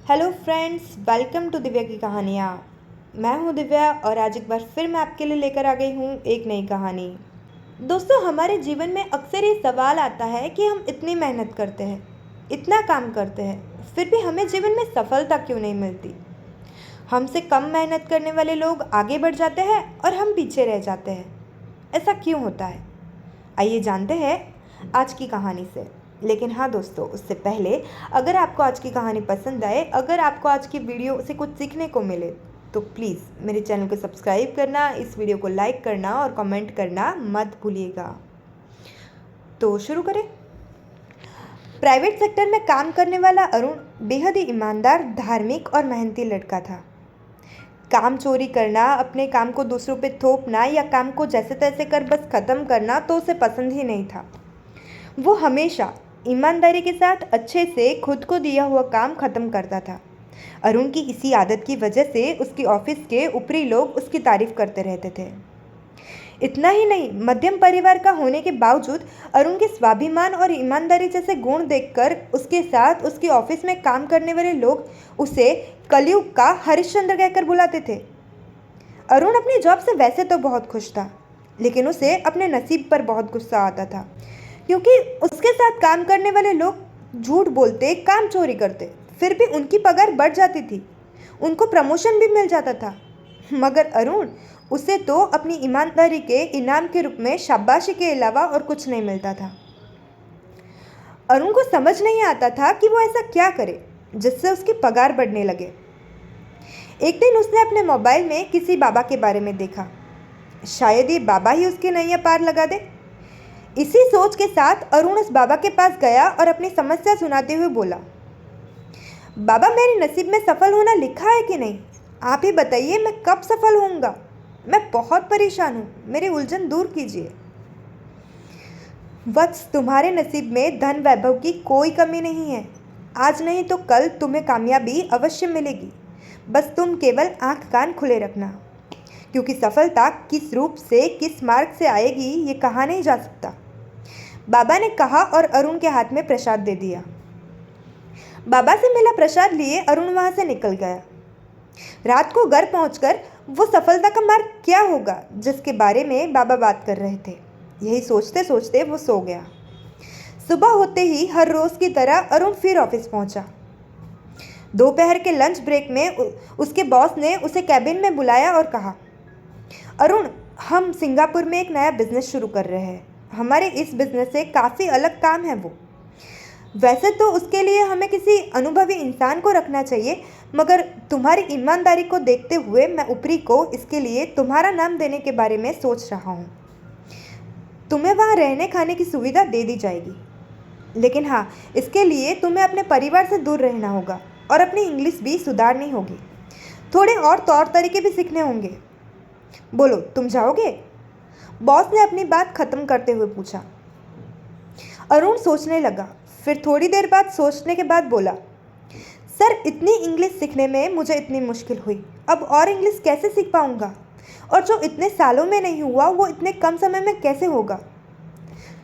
Hello friends, welcome to Divya की कहानियाँ। मैं हूँ दिव्या और आज एक बार फिर मैं आपके लिए लेकर आ गई हूँ एक नई कहानी। दोस्तों, हमारे जीवन में अक्सर ये सवाल आता है कि हम इतनी मेहनत करते हैं, इतना काम करते हैं, फिर भी हमें जीवन में सफलता क्यों नहीं मिलती। हमसे कम मेहनत करने वाले लोग आगे बढ़ जाते हैं और हम पीछे रह जाते हैं। ऐसा क्यों होता है? आइए जानते हैं आज की कहानी से। लेकिन हाँ दोस्तों, उससे पहले अगर आपको आज की कहानी पसंद आए, अगर आपको आज की वीडियो से कुछ सीखने को मिले, तो प्लीज़ मेरे चैनल को सब्सक्राइब करना, इस वीडियो को लाइक करना और कमेंट करना मत भूलिएगा। तो शुरू करें। प्राइवेट सेक्टर में काम करने वाला अरुण बेहद ही ईमानदार, धार्मिक और मेहनती लड़का था। काम चोरी करना, अपने काम को दूसरों पे थोपना या काम को जैसे तैसे कर बस ख़त्म करना तो उसे पसंद ही नहीं था। वो हमेशा ईमानदारी के साथ अच्छे से खुद को दिया हुआ काम ख़त्म करता था। अरुण की इसी आदत की वजह से उसकी ऑफिस के ऊपरी लोग उसकी तारीफ करते रहते थे। इतना ही नहीं, मध्यम परिवार का होने के बावजूद अरुण के स्वाभिमान और ईमानदारी जैसे गुण देखकर उसके साथ उसके ऑफिस में काम करने वाले लोग उसे कलयुग का हरिश्चंद्र कहकर बुलाते थे। अरुण अपनी जॉब से वैसे तो बहुत खुश था, लेकिन उसे अपने नसीब पर बहुत गुस्सा आता था, क्योंकि उसके साथ काम करने वाले लोग झूठ बोलते, काम चोरी करते, फिर भी उनकी पगार बढ़ जाती थी, उनको प्रमोशन भी मिल जाता था। मगर अरुण, उसे तो अपनी ईमानदारी के इनाम के रूप में शाबाशी के अलावा और कुछ नहीं मिलता था। अरुण को समझ नहीं आता था कि वो ऐसा क्या करे जिससे उसकी पगार बढ़ने लगे। एक दिन उसने अपने मोबाइल में किसी बाबा के बारे में देखा। शायद ये बाबा ही उसकी नैया पार लगा दे। इसी सोच के साथ अरुण उस बाबा के पास गया और अपनी समस्या सुनाते हुए बोला, बाबा, मेरे नसीब में सफल होना लिखा है कि नहीं? आप ही बताइए, मैं कब सफल होऊंगा? मैं बहुत परेशान हूँ, मेरी उलझन दूर कीजिए। वत्स, तुम्हारे नसीब में धन वैभव की कोई कमी नहीं है। आज नहीं तो कल तुम्हें कामयाबी अवश्य मिलेगी। बस तुम केवल आंख कान खुले रखना, क्योंकि सफलता किस रूप से, किस मार्ग से आएगी ये कहा नहीं जा सकता। बाबा ने कहा और अरुण के हाथ में प्रसाद दे दिया। बाबा से मिला प्रसाद लिए अरुण वहां से निकल गया। रात को घर पहुंचकर वो सफलता का मार्ग क्या होगा जिसके बारे में बाबा बात कर रहे थे, यही सोचते सोचते वो सो गया। सुबह होते ही हर रोज की तरह अरुण फिर ऑफिस पहुंचा। दोपहर के लंच ब्रेक में उसके बॉस ने उसे कैबिन में बुलाया और कहा, अरुण, हम सिंगापुर में एक नया बिजनेस शुरू कर रहे हैं। हमारे इस बिजनेस से काफ़ी अलग काम है वो। वैसे तो उसके लिए हमें किसी अनुभवी इंसान को रखना चाहिए, मगर तुम्हारी ईमानदारी को देखते हुए मैं ऊपरी को इसके लिए तुम्हारा नाम देने के बारे में सोच रहा हूँ। तुम्हें वहाँ रहने खाने की सुविधा दे दी जाएगी, लेकिन हाँ, इसके लिए तुम्हें अपने परिवार से दूर रहना होगा और अपनी इंग्लिश भी सुधारनी होगी। थोड़े और तौर तरीके भी सीखने होंगे। बोलो, तुम जाओगे? बॉस ने अपनी बात खत्म करते हुए पूछा। अरुण सोचने लगा, फिर थोड़ी देर बाद सोचने के बाद बोला, सर, इतनी इंग्लिश सीखने में मुझे इतनी मुश्किल हुई, अब और इंग्लिश कैसे सीख पाऊंगा? और जो इतने सालों में नहीं हुआ वो इतने कम समय में कैसे होगा?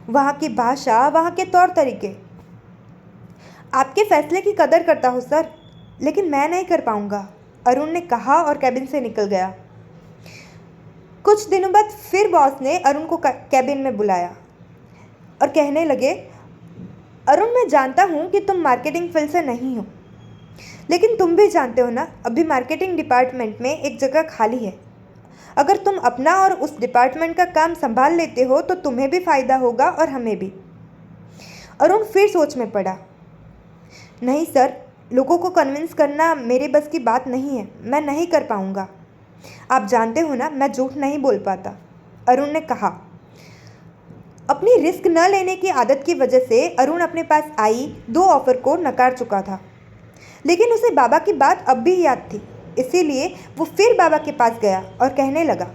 वहाँ की भाषा, वहाँ के तौर तरीके। आपके फैसले की कदर करता हूँ सर, लेकिन मैं नहीं कर पाऊंगा, अरुण ने कहा और कैबिन से निकल गया। कुछ दिनों बाद फिर बॉस ने अरुण को कैबिन में बुलाया और कहने लगे, अरुण, मैं जानता हूँ कि तुम मार्केटिंग फील्ड से नहीं हो, लेकिन तुम भी जानते हो ना, अभी मार्केटिंग डिपार्टमेंट में एक जगह खाली है। अगर तुम अपना और उस डिपार्टमेंट का काम संभाल लेते हो तो तुम्हें भी फ़ायदा होगा और हमें भी। अरुण फिर सोच में पड़ा। नहीं सर, लोगों को कन्विंस करना मेरे बस की बात नहीं है, मैं नहीं कर पाऊँगा। आप जानते हो ना, मैं झूठ नहीं बोल पाता, अरुण ने कहा। अपनी रिस्क न लेने की आदत की वजह से अरुण अपने पास आई 2 ऑफर को नकार चुका था, लेकिन उसे बाबा की बात अब भी याद थी। इसीलिए वो फिर बाबा के पास गया और कहने लगा,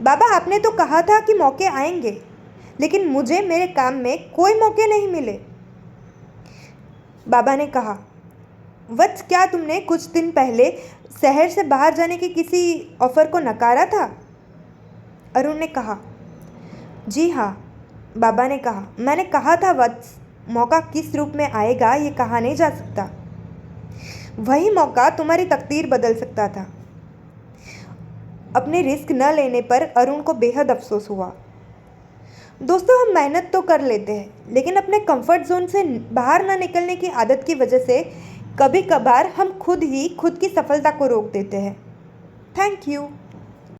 बाबा, आपने तो कहा था कि मौके आएंगे, लेकिन मुझे मेरे काम में कोई मौके नहीं मिले। बाबा ने कहा, वत्स, क्या तुमने कुछ दिन पहले शहर से बाहर जाने के किसी ऑफर को नकारा था? अरुण ने कहा, जी हाँ। बाबा ने कहा, मैंने कहा था वत्स, मौका किस रूप में आएगा ये कहा नहीं जा सकता। वही मौका तुम्हारी तकदीर बदल सकता था। अपने रिस्क न लेने पर अरुण को बेहद अफसोस हुआ। दोस्तों, हम मेहनत तो कर लेते हैं, लेकिन अपने कंफर्ट जोन से बाहर ना निकलने की आदत की वजह से कभी कभार हम खुद ही खुद की सफलता को रोक देते हैं। Thank you.